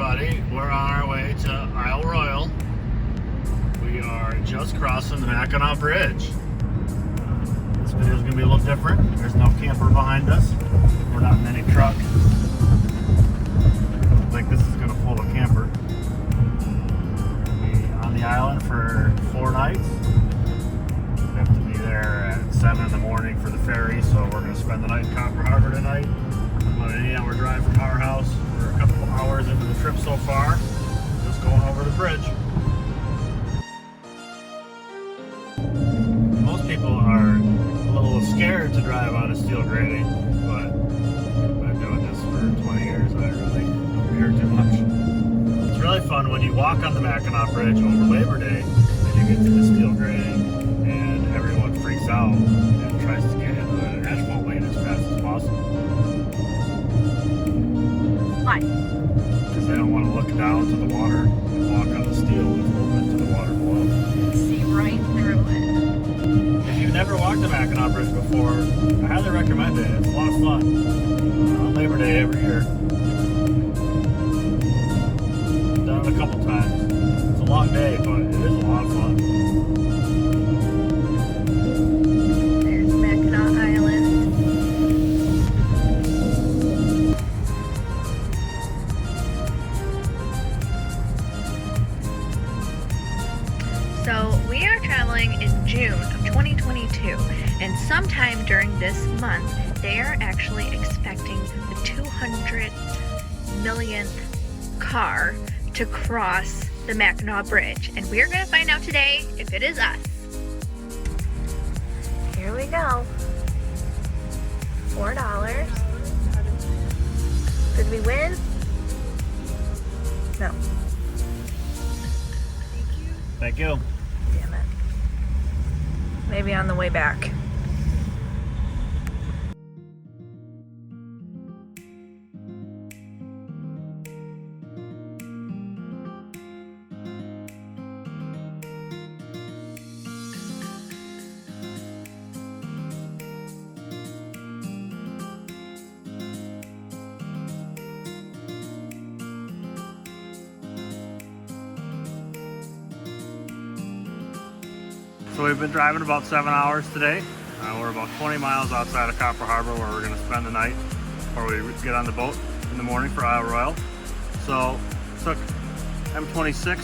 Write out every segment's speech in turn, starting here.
everybody, we're on our way to Isle Royale. We are just crossing the Mackinac Bridge. This video is going to be a little different. There's no camper behind us. We're not in any truck. I don't think this is going to pull a camper. We're going to be on the island for 4 nights. We have to be there at 7 in the morning for the ferry, so we're going to spend the night in Copper Harbor tonight. About an 8-hour drive from our house. We're a couple hours into the trip so far. Just going over the bridge. Most people are a little scared to drive on a steel grating, but I've been doing this for 20 years. I really don't care too much. It's really fun when you walk on the Mackinac Bridge over Labor Day and you get to the steel grating and everyone freaks out and tries to get into an asphalt lane as fast as possible. Why? Because they don't want to look down to the water and walk on the steel that's moving to the water below. See right through it. If you've never walked the Mackinac Bridge before, I highly recommend it. It's a lot of fun. On Labor Day every year. I've done it a couple times. It's a long day, but it is a lot of fun. There's Mackinac Island. So we are traveling in June of 2022, and sometime during this month, they are actually expecting the 200 millionth car to cross the Mackinac Bridge, and we are going to find out today if it is us. Here we go. $4. Did we win? No. Thank you. Damn it. Maybe on the way back. So we've been driving about 7 hours today. We're about 20 miles outside of Copper Harbor where we're going to spend the night before we get on the boat in the morning for Isle Royale. So took M26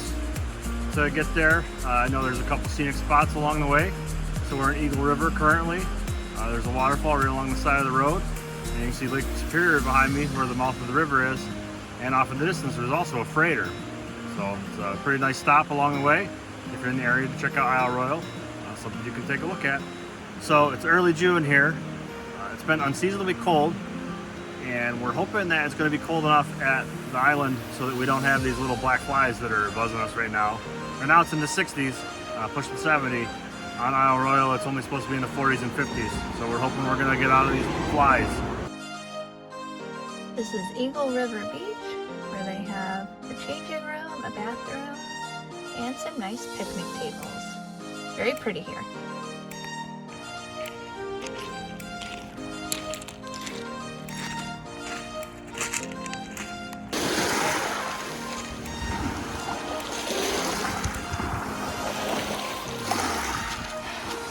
to get there. I know there's a couple scenic spots along the way. So we're in Eagle River currently. There's a waterfall right along the side of the road. And you can see Lake Superior behind me where the mouth of the river is. And off in the distance there's also a freighter. So it's a pretty nice stop along the way if you're in the area to check out Isle Royale. Something you can take a look at. So it's early June here. It's been unseasonably cold, and we're hoping that it's going to be cold enough at the island so that we don't have these little black flies that are buzzing us right now. Right now it's in the 60s, pushing 70. On Isle Royale it's only supposed to be in the 40s and 50s, so we're hoping we're going to get out of these flies. This is Eagle River Beach, where they have a changing room, a bathroom, and some nice picnic tables. Very pretty here. I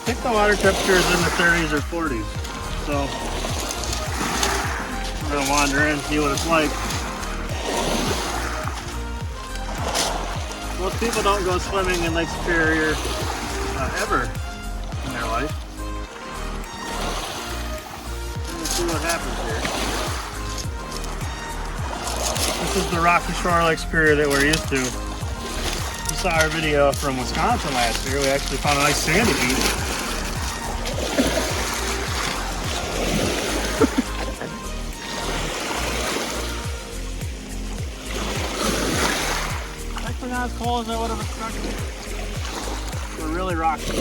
think the water temperature is in the 30s or 40s, so we're going to wander in and see what it's like. Most people don't go swimming in Lake Superior ever in their life. Let's see what happens here. This is the rocky shore Lake Superior that we're used to. You saw our video from Wisconsin last year. We actually found a nice sandy beach. Actually not as cold as I would have expected. We're really rocky.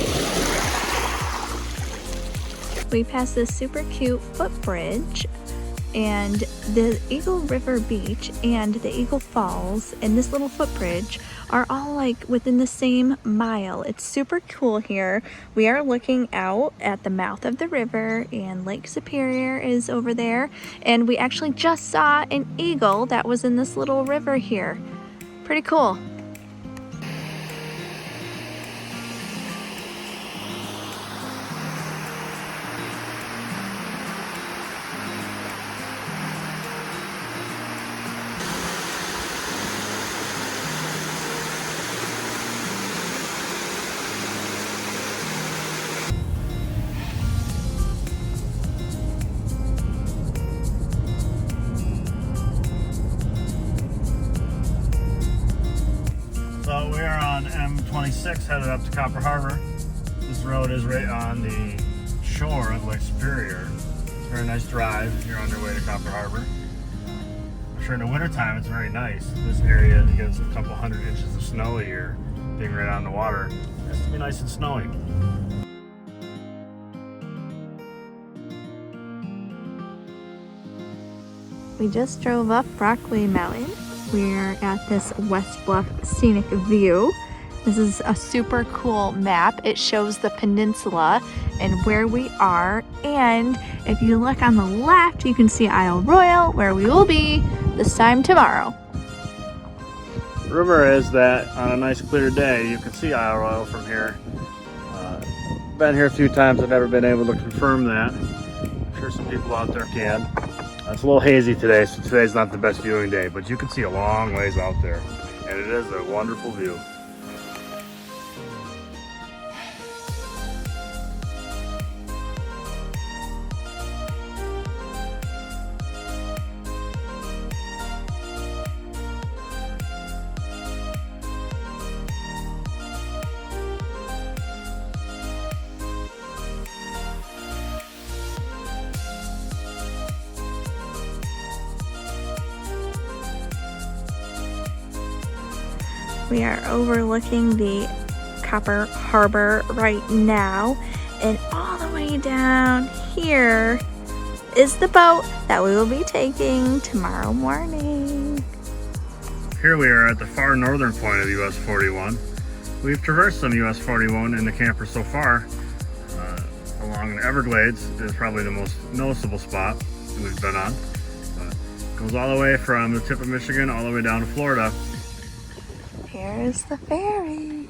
We passed this super cute footbridge And the Eagle River Beach and the Eagle Falls and this little footbridge are all like within the same mile. It's super cool here. We are looking out at the mouth of the river, and Lake Superior is over there. And we actually just saw an eagle that was in this little river here. Pretty cool. So we are on M26 headed up to Copper Harbor. This road is right on the shore of Lake Superior. It's a very nice drive if you're on your way to Copper Harbor. I'm sure in the wintertime it's very nice. This area gets a couple 100 inches of snow a year, being right on the water. It has to be nice and snowy. We just drove up Brockway Mountain. We're at this West Bluff Scenic View. This is a super cool map. It shows the peninsula and where we are. And if you look on the left, you can see Isle Royale, where we will be this time tomorrow. The river is that on a nice clear day, you can see Isle Royale from here. Been here a few times, I've never been able to confirm that. I'm sure some people out there can. It's a little hazy today, so today's not the best viewing day, but you can see a long ways out there, and it is a wonderful view. We are overlooking the Copper Harbor right now, and all the way down here is the boat that we will be taking tomorrow morning. Here we are at the far northern point of US 41. We've traversed some US 41 in the camper so far. Along the Everglades is probably the most noticeable spot we've been on. It goes all the way from the tip of Michigan all the way down to Florida. Here's the ferry.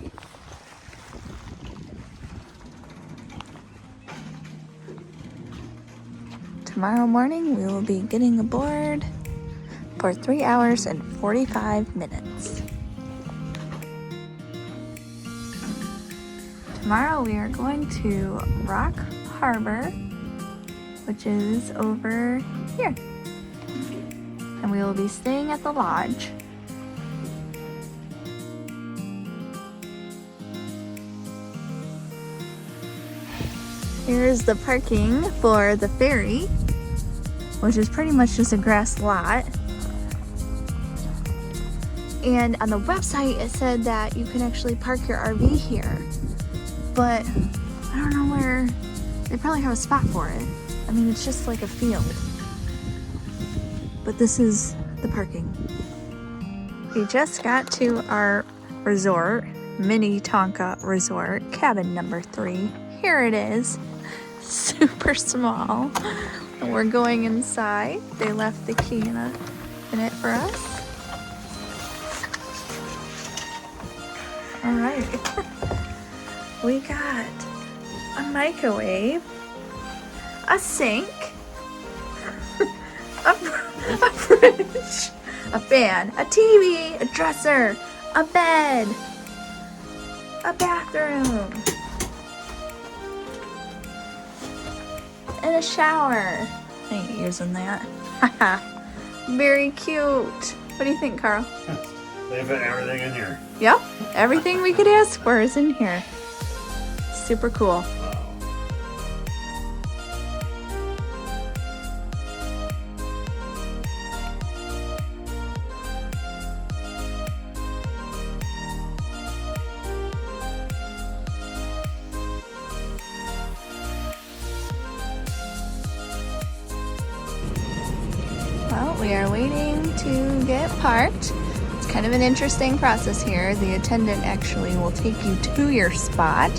Tomorrow morning we will be getting aboard for 3 hours and 45 minutes. Tomorrow we are going to Rock Harbor, which is over here. And we will be staying at the lodge. Here's the parking for the ferry, which is pretty much just a grass lot. And on the website it said that you can actually park your RV here, but I don't know where. They probably have a spot for it. I mean, it's just like a field. But this is the parking. We just got to our resort, Minnetonka Resort, cabin number 3. Here it is. Super small. And we're going inside. They left the key in it for us. All right. We got a microwave, a sink, a fridge, a fan, a TV, a dresser, a bed, a bathroom, and a shower. I ain't using that. Very cute. What do you think, Carl? They fit everything in here. Yep, everything we could ask for is in here. Super cool. Well, we are waiting to get parked. It's kind of an interesting process here. The attendant actually will take you to your spot,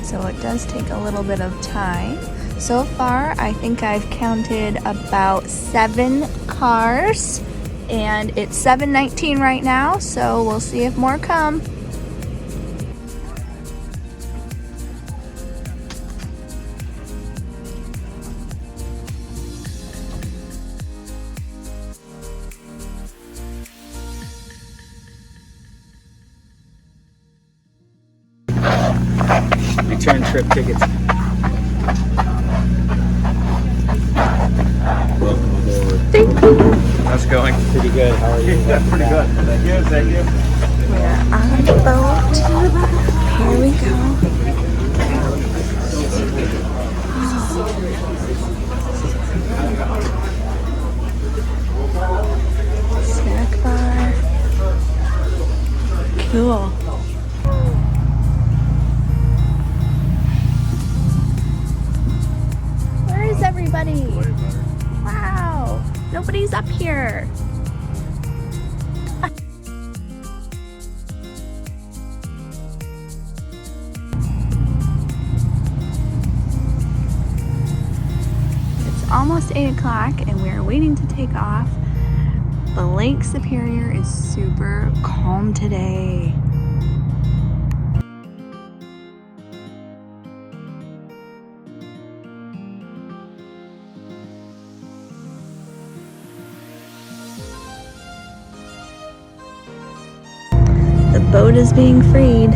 so it does take a little bit of time. So far, I think I've counted about 7 cars, and it's 7:19 right now, so we'll see if more come. Return trip tickets. Welcome aboard. Thank you. How's it going? Pretty good. How are you? Yeah, pretty good. Thank you. Thank you. We're on the boat. Here we go. Snack bar. Cool. Where is everybody? Wow, nobody's up here. It's almost 8 o'clock and we're waiting to take off. The Lake Superior is super calm today. The boat is being freed.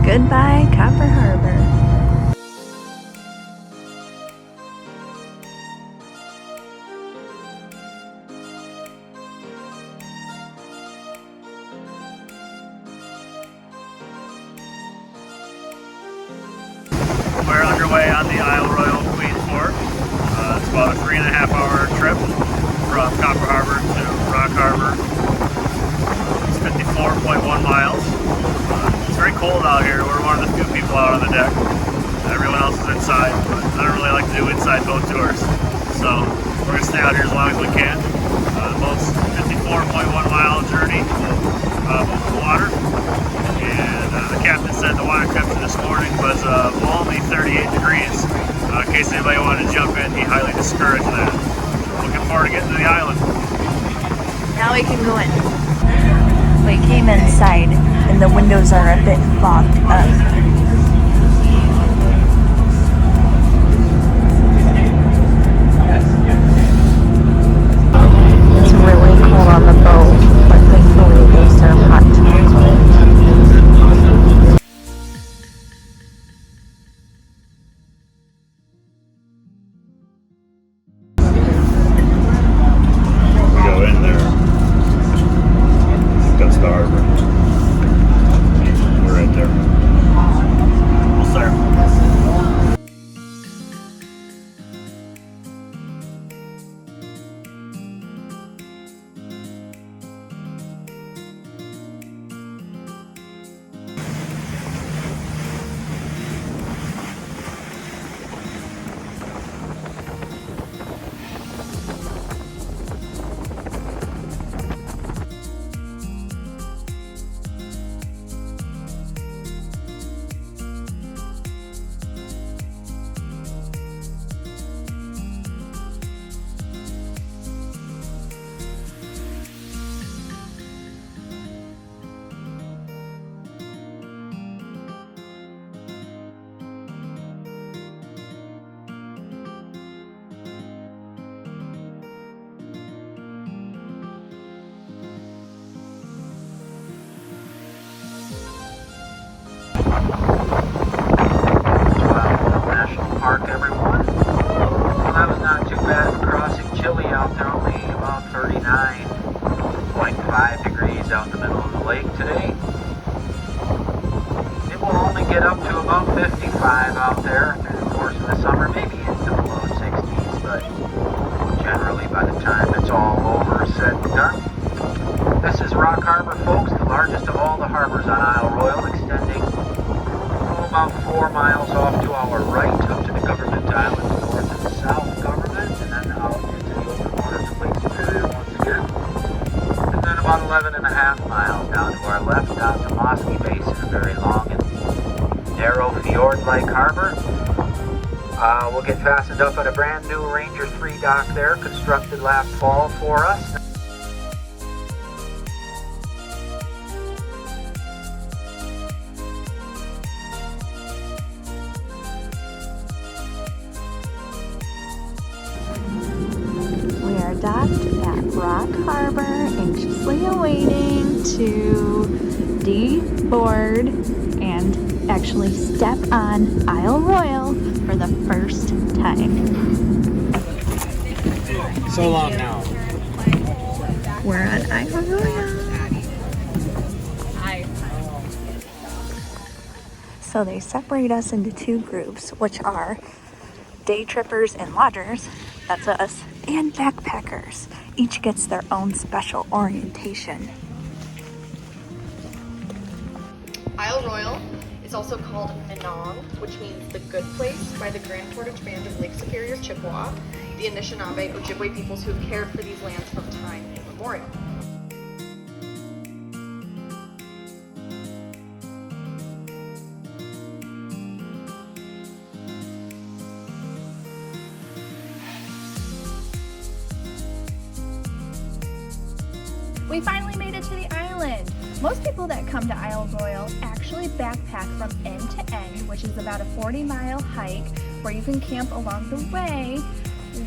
Goodbye, Copper Harbor. We're underway on the Royale Queensport. It's about a 3.5-hour trip from Copper Harbor to Rock Harbor. It's 54.1 miles. It's very cold out here. We're one of the few people out on the deck. Everyone else is inside, but I don't really like to do inside boat tours. So we're going to stay out here as long as we can. The boat's 54.1-mile journey over the water. And the captain said the water temperature this morning was only 38 degrees. In case anybody wanted to jump in, he highly discouraged that. Looking forward to getting to the island. Now we can go in. We came inside and the windows are a bit fogged up. It's really cold on the boat, but thankfully they serve hot chocolate. We go in there. That's the harbor. We're right there. We'll serve. National Park, everyone. Well, that was not too bad of a crossing. Chilly out there, only about 39.5 degrees out in the middle of the lake today. It will only get up to about 55 out there through the course of the summer, maybe into the low 60s, but generally by the time it's all over, said and done. This is Rock Harbor, folks, the largest of all the harbors on Isle Royale, extending about 4 miles off to our right, up to the Government Islands north and south Government, and then out into the open waters of Lake Superior once again. And then about 11.5 miles down to our left, down to Mosky Basin, a very long and narrow fjord-like harbor. We'll get fastened up at a brand new Ranger 3 dock there, constructed last fall for us. We are docked at Rock Harbor, anxiously awaiting to deboard and actually step on Isle Royale for the first time. So long now. We're on Isle Royale. So they separate us into two groups, which are day trippers and lodgers, that's us, and backpackers. Each gets their own special orientation. Isle Royale is also called Nanong, which means the good place, by the Grand Portage Band of Lake Superior, Chippewa, the Anishinaabe Ojibwe peoples who have cared for these lands from time immemorial. We finally made it to the island. Most people that come to Isle Royale actually backpack from end to end, which is about a 40-mile hike where you can camp along the way.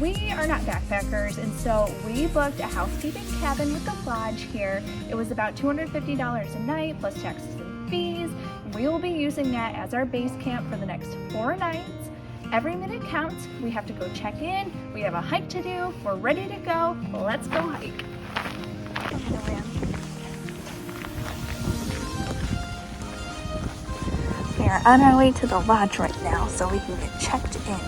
We are not backpackers, and so we booked a housekeeping cabin with a lodge here. It was about $250 a night plus taxes and fees. We will be using that as our base camp for the next 4 nights. Every minute counts. We have to go check in. We have a hike to do. We're ready to go. Let's go hike. We are on our way to the lodge right now so we can get checked in.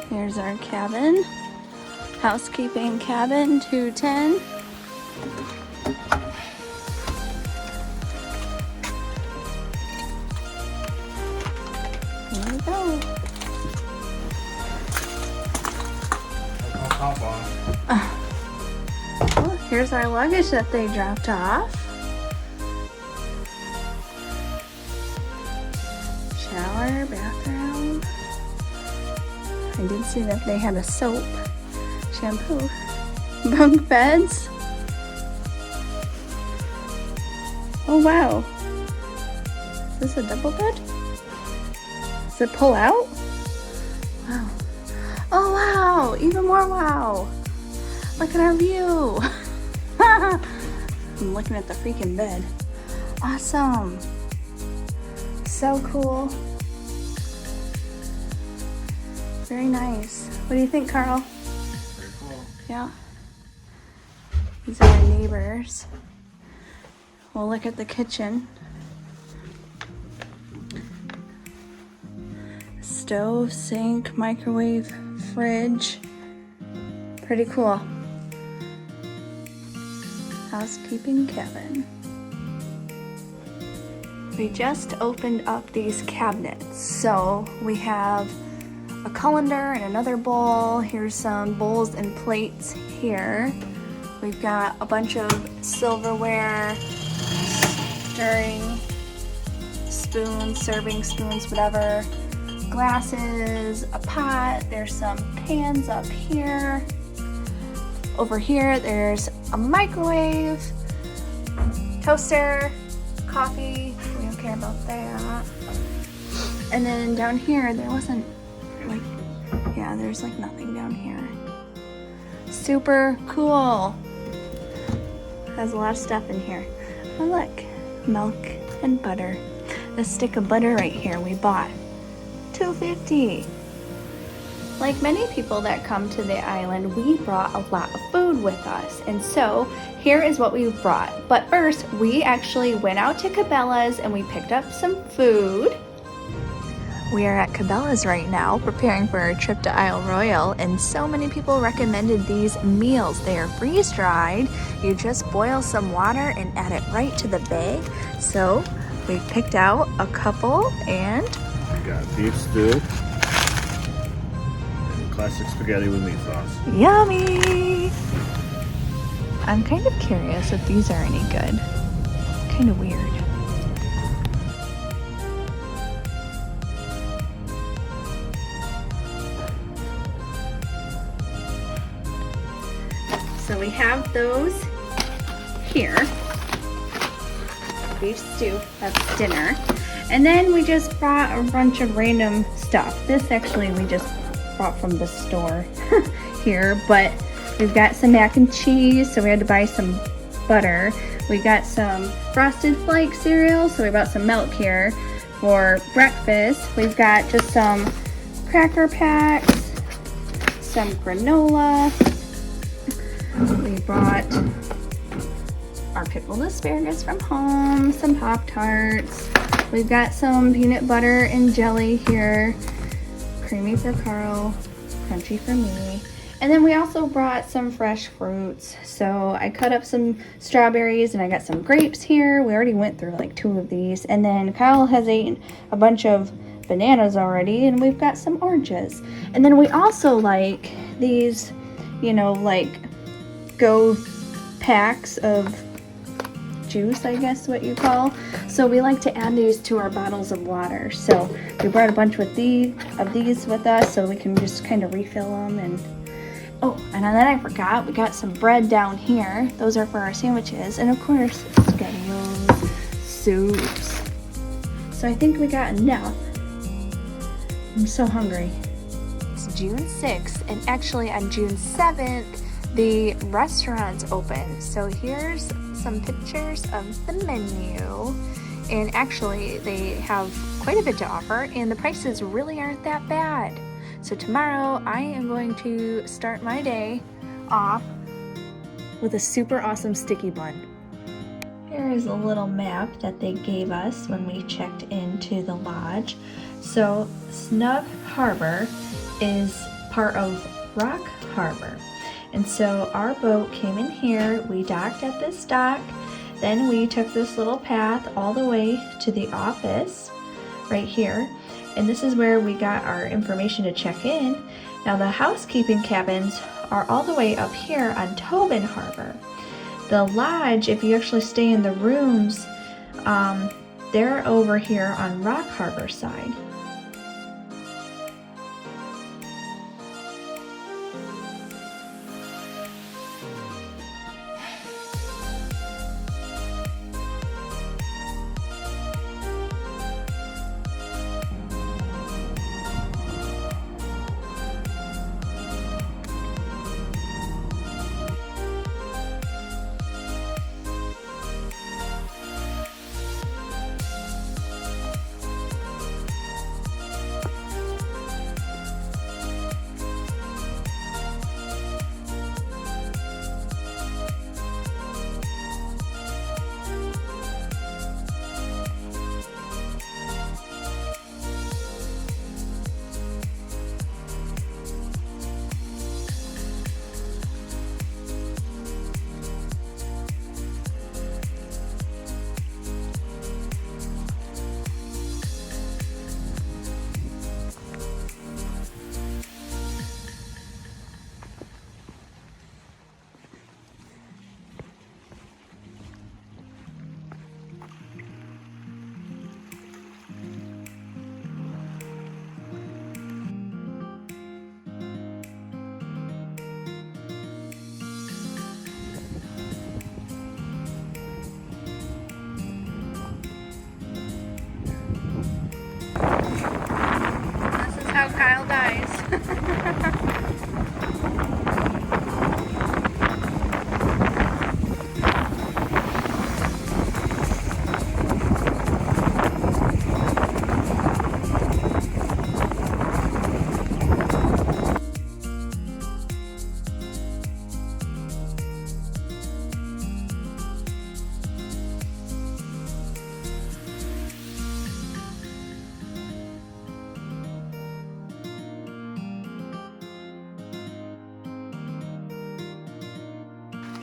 Here's our cabin. Housekeeping cabin 210. Here we go. Oh, here's our luggage that they dropped off. Shower, bathroom. I did see that they had a soap, shampoo, bunk beds. Oh wow. Is this a double bed? Does it pull out? Wow. Oh wow, even more wow. Look at our view. I'm looking at the freaking bed. Awesome. So cool. Very nice. What do you think, Carl? Very cool. Yeah. These are our neighbors. We'll look at the kitchen. Stove, sink, microwave, fridge. Pretty cool. Housekeeping cabin. We just opened up these cabinets. So we have a colander and another bowl. Here's some bowls and plates here. We've got a bunch of silverware, stirring spoons, serving spoons, whatever. Glasses, a pot. There's some pans up here. Over here, there's a microwave, toaster, coffee. We don't care about that. And then down here, there wasn't there's like nothing down here. Super cool. Has a lot of stuff in here. Oh look, milk and butter. This stick of butter right here we bought $2.50. Like many people that come to the island, we brought a lot of food with us. And so here is what we brought. But first, we actually went out to Cabela's and we picked up some food. We are at Cabela's right now preparing for our trip to Isle Royale, and so many people recommended these meals. They are freeze-dried. You just boil some water and add it right to the bag. So we picked out a couple, and We got beef stew and classic spaghetti with meat sauce. yummy! I'm kind of curious if these are any good. Kind of weird. So we have those here. Beef stew, that's dinner. And then we just brought a bunch of random stuff. This actually we just brought from the store here, but we've got some mac and cheese, so we had to buy some butter. We got some Frosted Flake cereal, so we bought some milk here for breakfast. We've got just some cracker packs, some granola. We brought our pickled asparagus from home, some Pop-Tarts. We've got some peanut butter and jelly here. Creamy for Carl, crunchy for me. And then we also brought some fresh fruits. So I cut up some strawberries and I got some grapes here. We already went through like 2 of these. And then Kyle has eaten a bunch of bananas already, and we've got some oranges. And then we also like these, you know, like go packs of juice, I guess what you call. So we like to add these to our bottles of water. So we brought a bunch with these with us so we can just kind of refill them. And oh, and then I forgot, we got some bread down here. Those are for our sandwiches. And of course, SpaghettiOs, soups. So I think we got enough. I'm so hungry. It's June 6th, and actually on June 7th, the restaurant's open. So here's some pictures of the menu, and actually they have quite a bit to offer, and the prices really aren't that bad. So tomorrow I am going to start my day off with a super awesome sticky bun. Here is a little map that they gave us when we checked into the lodge. So Snug Harbor is part of Rock Harbor. And so our boat came in here, we docked at this dock, then we took this little path all the way to the office right here. And this is where we got our information to check in. Now the housekeeping cabins are all the way up here on Tobin Harbor. The lodge, if you actually stay in the rooms, they're over here on Rock Harbor side. How Kyle dies.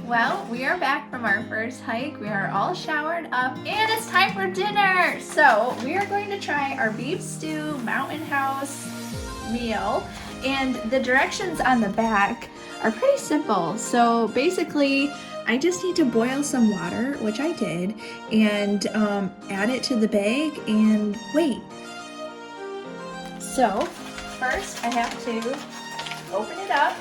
Well, we are back from our first hike. We are all showered up and it's time for dinner. So we are going to try our beef stew mountain house meal, and the directions on the back are pretty simple. So basically I just need to boil some water, which I did, and add it to the bag and wait. So first I have to open it up.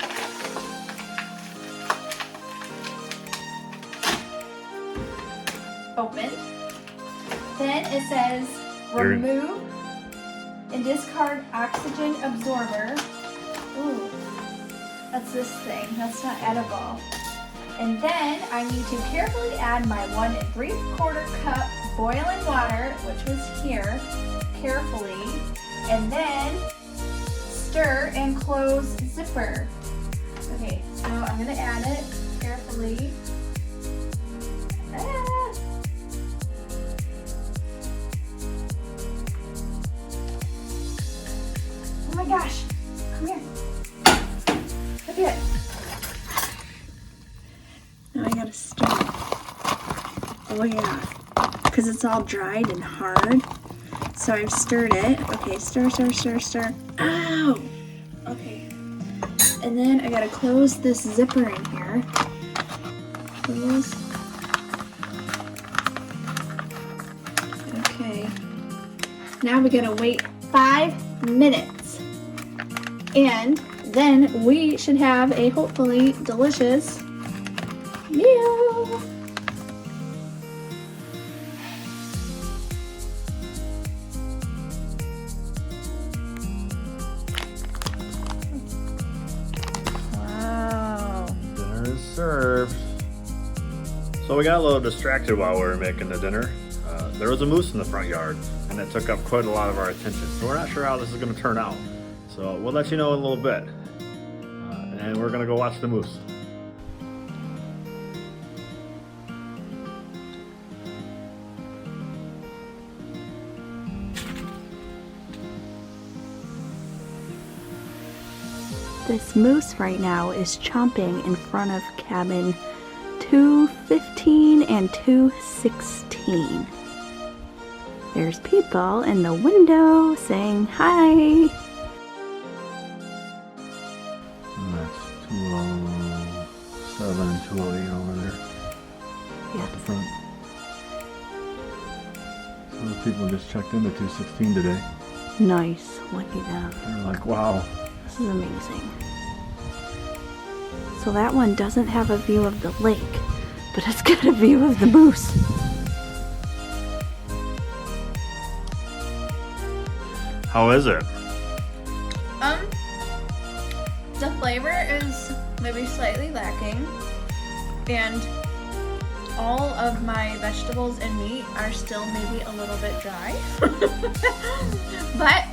Open. Then it says remove and discard oxygen absorber. Ooh, that's this thing. That's not edible. And then I need to carefully add my 1 3/4 cup boiling water, which was here, carefully, and then stir and close zipper. Okay, so I'm gonna add it carefully. Oh my gosh, come here. Look at it. Now I gotta stir it. Oh yeah, because it's all dried and hard. So I've stirred it. Okay, stir, stir, stir, stir. Ow! Okay. And then I gotta close this zipper in here. Close. Okay. Now we gotta wait 5 minutes. And then we should have a hopefully delicious meal. Wow. Dinner is served. So we got a little distracted while we were making the dinner. There was a moose in the front yard, and it took up quite a lot of our attention. So we're not sure how this is going to turn out. So we'll let you know in a little bit. And we're going to go watch the moose. This moose right now is chomping in front of cabin 215 and 216. There's people in the window saying hi. And that's 207 and 208 over there. Yeah. At the front. So the people just checked into 216 today. Nice. Look at that. They're like, wow. This is amazing. So that one doesn't have a view of the lake, but it's got a view of the moose. How is it? The flavor is maybe slightly lacking, and all of my vegetables and meat are still maybe a little bit dry. But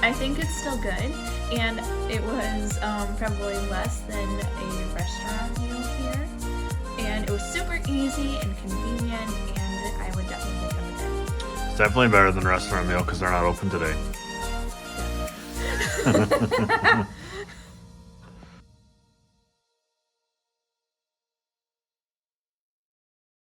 I think it's still good, and it was probably less than a restaurant meal here, and it was super easy and convenient, and I would definitely recommend it. It's definitely better than a restaurant meal because they're not open today.